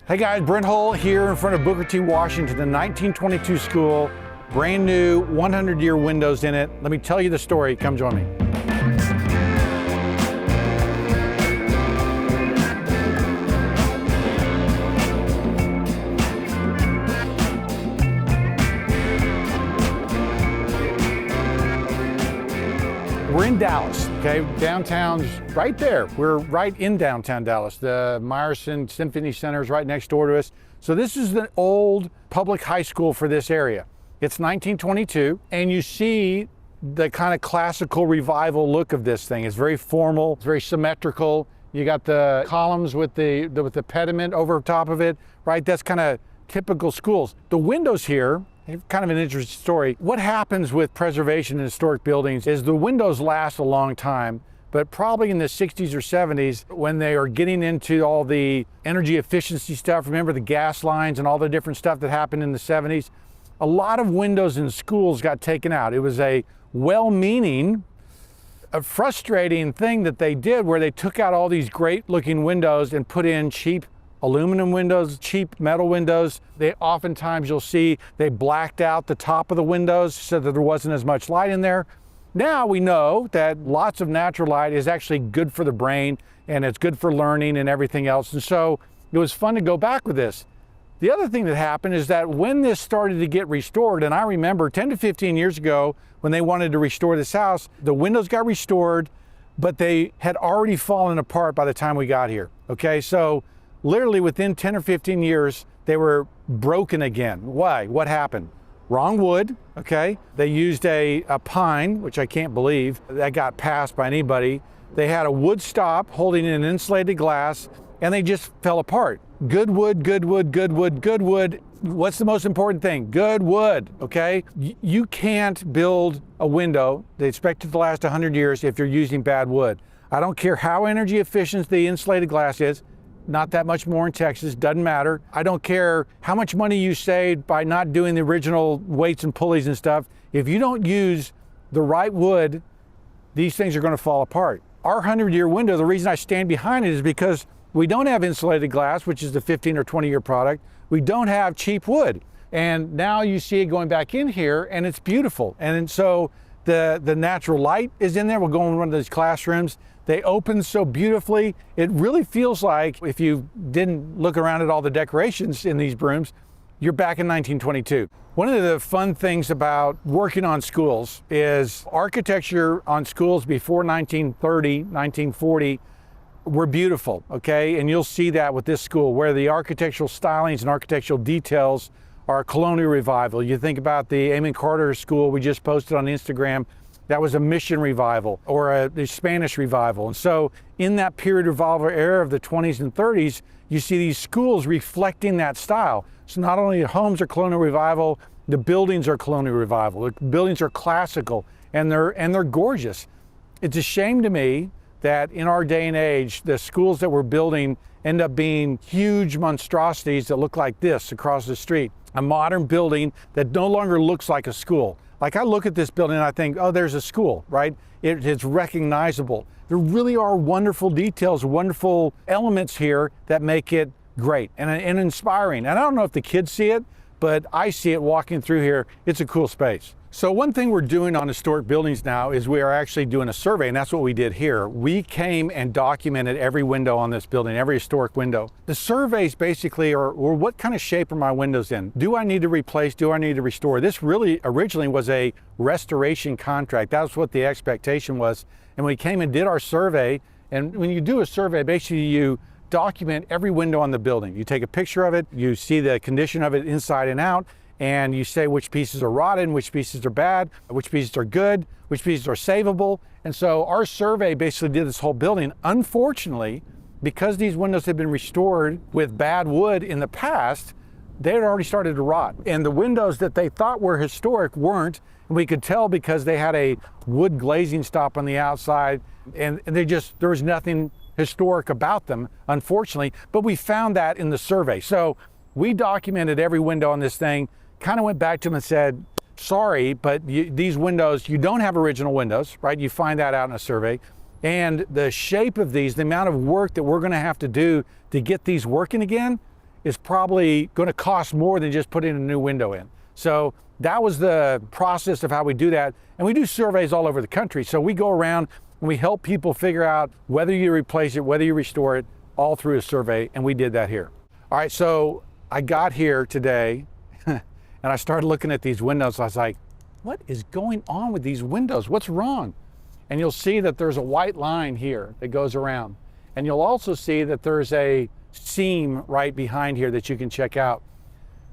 Hey guys, Brent Hull here in front of Booker T. Washington, the 1922 school, brand new, 100-year windows in it. Let me tell you the story. Come join me. We're in Dallas, okay? Downtown's right there. We're right in downtown Dallas. The Meyerson Symphony Center is right next door to us. So this is the old public high school for this area. It's 1922, and you see the kind of classical revival look of this thing. It's very formal, it's very symmetrical. You got the columns with the pediment over top of it, right? That's kind of typical schools. The windows here, kind of an interesting story. What happens with preservation in historic buildings is the windows last a long time, but probably in the 60s or 70s, when they are getting into all the energy efficiency stuff, remember the gas lines and all the different stuff that happened in the 70s, a lot of windows in schools got taken out. It was a well-meaning, a frustrating thing that they did where they took out all these great looking windows and put in cheap aluminum windows, cheap metal windows. They oftentimes, you'll see, they blacked out the top of the windows so that there wasn't as much light in there. Now we know that lots of natural light is actually good for the brain and it's good for learning and everything else. And so it was fun to go back with this. The other thing that happened is that when this started to get restored, and I remember 10 to 15 years ago when they wanted to restore this house, the windows got restored, but they had already fallen apart by the time we got here. Okay, so literally within 10 or 15 years, they were broken again. Why? What happened? Wrong wood, okay? They used a pine, which I can't believe that got passed by anybody. They had a wood stop holding an insulated glass, and they just fell apart. Good wood, good wood, good wood, good wood. What's the most important thing? Good wood, okay? You can't build a window they expect it to last 100 years if you're using bad wood. I don't care how energy efficient the insulated glass is. Not that much more in Texas, doesn't matter. I don't care how much money you saved by not doing the original weights and pulleys and stuff. If you don't use the right wood, these things are going to fall apart. Our 100-year window, the reason I stand behind it is because we don't have insulated glass, which is the 15 or 20-year product. We don't have cheap wood. And now you see it going back in here, and it's beautiful. And so the natural light is in there. We'll go in one of these classrooms. They open so beautifully. It really feels like, if you didn't look around at all the decorations in these rooms, you're back in 1922. One of the fun things about working on schools is architecture on schools before 1930, 1940 were beautiful, okay? And you'll see that with this school, where the architectural stylings and architectural details are colonial revival. You think about the Amon Carter School we just posted on Instagram. That was a mission revival or the Spanish revival. And so in that period revival era of the 20s and 30s, you see these schools reflecting that style. So not only the homes are colonial revival, the buildings are colonial revival. The buildings are classical and they're gorgeous. It's a shame to me that in our day and age, the schools that we're building end up being huge monstrosities that look like this across the street. A modern building that no longer looks like a school. Like, I look at this building and I think, oh, there's a school, right? It's recognizable. There really are wonderful details, wonderful elements here that make it great and inspiring. And I don't know if the kids see it, but I see it walking through here. It's a cool space. So one thing we're doing on historic buildings now is we are actually doing a survey, and that's what we did here. We came and documented every window on this building, every historic window. The surveys basically are, well, what kind of shape are my windows in? Do I need to replace? Do I need to restore? This really originally was a restoration contract. That was what the expectation was. And we came and did our survey, and when you do a survey, basically you document every window on the building. You take a picture of it, you see the condition of it inside and out, and you say which pieces are rotten, which pieces are bad, which pieces are good, which pieces are savable. And so our survey basically did this whole building. Unfortunately, because these windows had been restored with bad wood in the past, they had already started to rot. And the windows that they thought were historic weren't. And we could tell because they had a wood glazing stop on the outside, and there was nothing historic about them, unfortunately. But we found that in the survey. So we documented every window on this thing, kind of went back to them and said, sorry, but these windows, you don't have original windows, right? You find that out in a survey. And the shape of these, the amount of work that we're going to have to do to get these working again, is probably going to cost more than just putting a new window in. So that was the process of how we do that. And we do surveys all over the country. So we go around and we help people figure out whether you replace it, whether you restore it, all through a survey. And we did that here. All right, so I got here today and I started looking at these windows. I was like, what is going on with these windows? What's wrong? And you'll see that there's a white line here that goes around. And you'll also see that there's a seam right behind here that you can check out.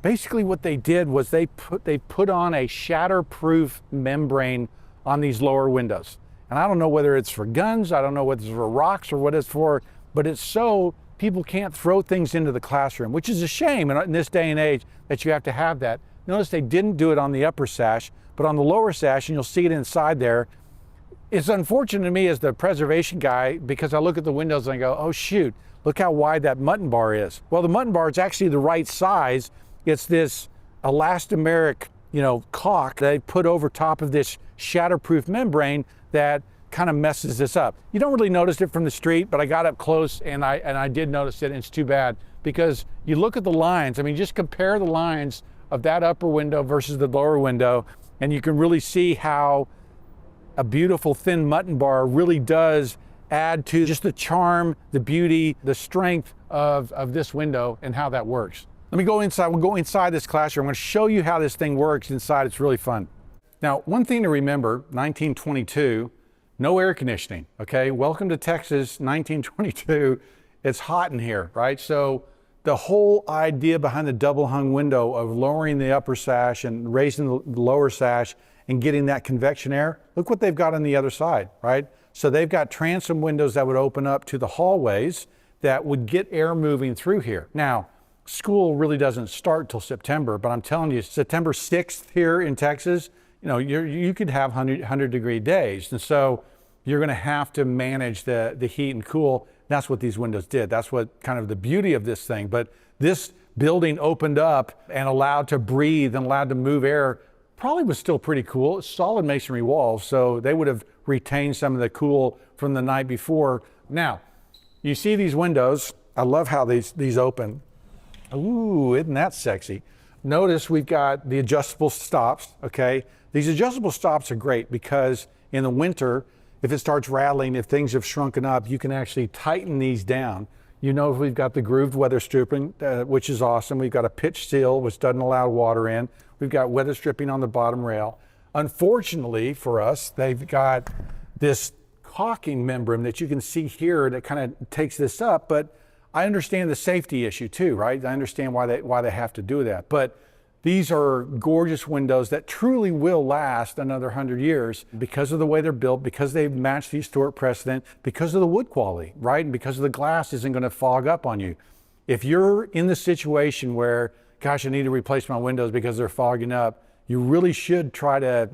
Basically what they did was they put on a shatterproof membrane on these lower windows. And I don't know whether it's for guns, I don't know whether it's for rocks or what it's for, but it's so people can't throw things into the classroom, which is a shame in this day and age that you have to have that. Notice they didn't do it on the upper sash, but on the lower sash, and you'll see it inside there. It's unfortunate to me as the preservation guy because I look at the windows and I go, oh shoot, look how wide that mutton bar is. Well, the mutton bar is actually the right size. It's this elastomeric, caulk that they put over top of this shatterproof membrane that kind of messes this up. You don't really notice it from the street, but I got up close and I did notice it, and it's too bad because you look at the lines. I mean, just compare the lines of that upper window versus the lower window, and you can really see how a beautiful thin mutton bar really does add to just the charm, the beauty, the strength of this window and how that works. Let me go inside. We'll go inside this classroom. I'm going to show you how this thing works inside. It's really fun. Now, one thing to remember, 1922, no air conditioning, okay? Welcome to Texas, 1922. It's hot in here, right? So the whole idea behind the double hung window of lowering the upper sash and raising the lower sash and getting that convection air, look what they've got on the other side, right? So they've got transom windows that would open up to the hallways that would get air moving through here. Now, school really doesn't start till September, but I'm telling you, September 6th here in Texas, you could have 100-degree days. And so you're gonna have to manage the heat and cool. That's what these windows did. That's what kind of the beauty of this thing. But this building opened up and allowed to breathe and allowed to move air probably was still pretty cool. It's solid masonry walls, so they would have retained some of the cool from the night before. Now, you see these windows. I love how these open. Ooh, isn't that sexy? Notice we've got the adjustable stops, okay? These adjustable stops are great because in the winter, if it starts rattling, if things have shrunken up, you can actually tighten these down. We've got the grooved weather stripping, which is awesome. We've got a pitch seal, which doesn't allow water in. We've got weather stripping on the bottom rail. Unfortunately for us, they've got this caulking membrane that you can see here that kind of takes this up, but I understand the safety issue too, right? I understand why they have to do that. But these are gorgeous windows that truly will last another 100 years because of the way they're built, because they've matched the historic precedent, because of the wood quality, right? And because of the glass isn't going to fog up on you. If you're in the situation where, gosh, I need to replace my windows because they're fogging up, you really should try to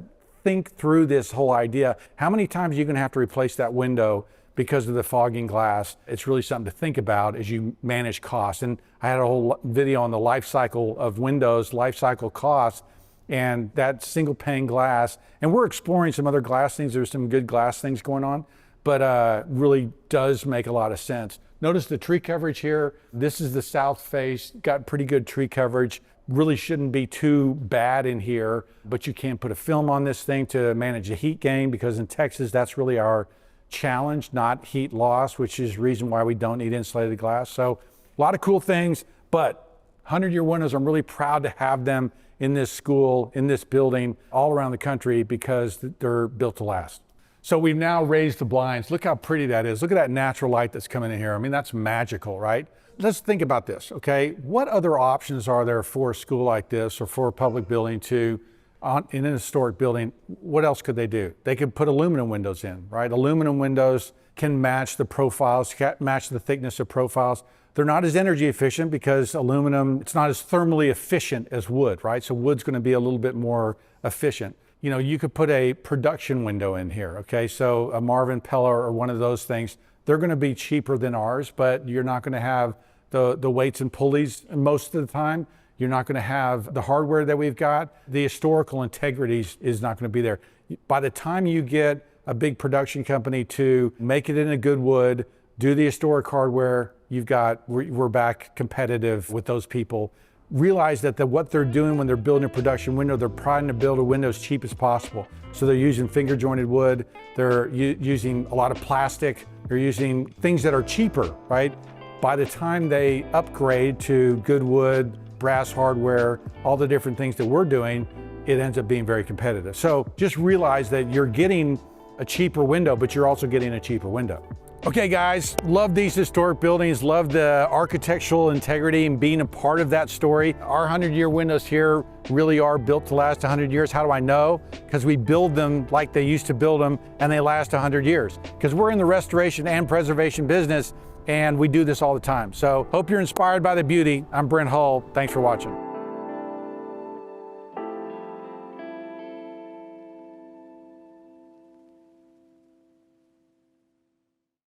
think through this whole idea. How many times are you going to have to replace that window because of the fogging glass? It's really something to think about as you manage costs. And I had a whole video on the life cycle of windows, life cycle costs, and that single pane glass. And we're exploring some other glass things. There's some good glass things going on, but really does make a lot of sense. Notice the tree coverage here. This is the south face, got pretty good tree coverage. Really shouldn't be too bad in here, but you can put a film on this thing to manage the heat gain because in Texas, that's really our challenge, not heat loss, which is the reason why we don't need insulated glass. So a lot of cool things, but 100-year windows, I'm really proud to have them in this school, in this building, all around the country because they're built to last. So we've now raised the blinds. Look how pretty that is. Look at that natural light that's coming in here. I mean, that's magical, right? Let's think about this, okay? What other options are there for a school like this or for a public building in an historic building? What else could they do? They could put aluminum windows in, right? Aluminum windows can match the profiles, match the thickness of profiles. They're not as energy efficient because aluminum, it's not as thermally efficient as wood, right? So wood's gonna be a little bit more efficient. You could put a production window in here, okay? So a Marvin Peller or one of those things, they're gonna be cheaper than ours, but you're not gonna have the weights and pulleys most of the time. You're not gonna have the hardware that we've got. The historical integrity is not gonna be there. By the time you get a big production company to make it in a good wood, do the historic hardware, we're back competitive with those people. Realize that what they're doing when they're building a production window, they're trying to build a window as cheap as possible. So they're using finger jointed wood, they're using a lot of plastic, they're using things that are cheaper, right? By the time they upgrade to good wood, brass hardware, all the different things that we're doing, it ends up being very competitive. So just realize that you're getting a cheaper window, but you're also getting a cheaper window. Okay guys, love these historic buildings, love the architectural integrity and being a part of that story. Our 100-year windows here really are built to last 100 years. How do I know? Because we build them like they used to build them and they last 100 years. Because we're in the restoration and preservation business and we do this all the time. So hope you're inspired by the beauty. I'm Brent Hull, thanks for watching.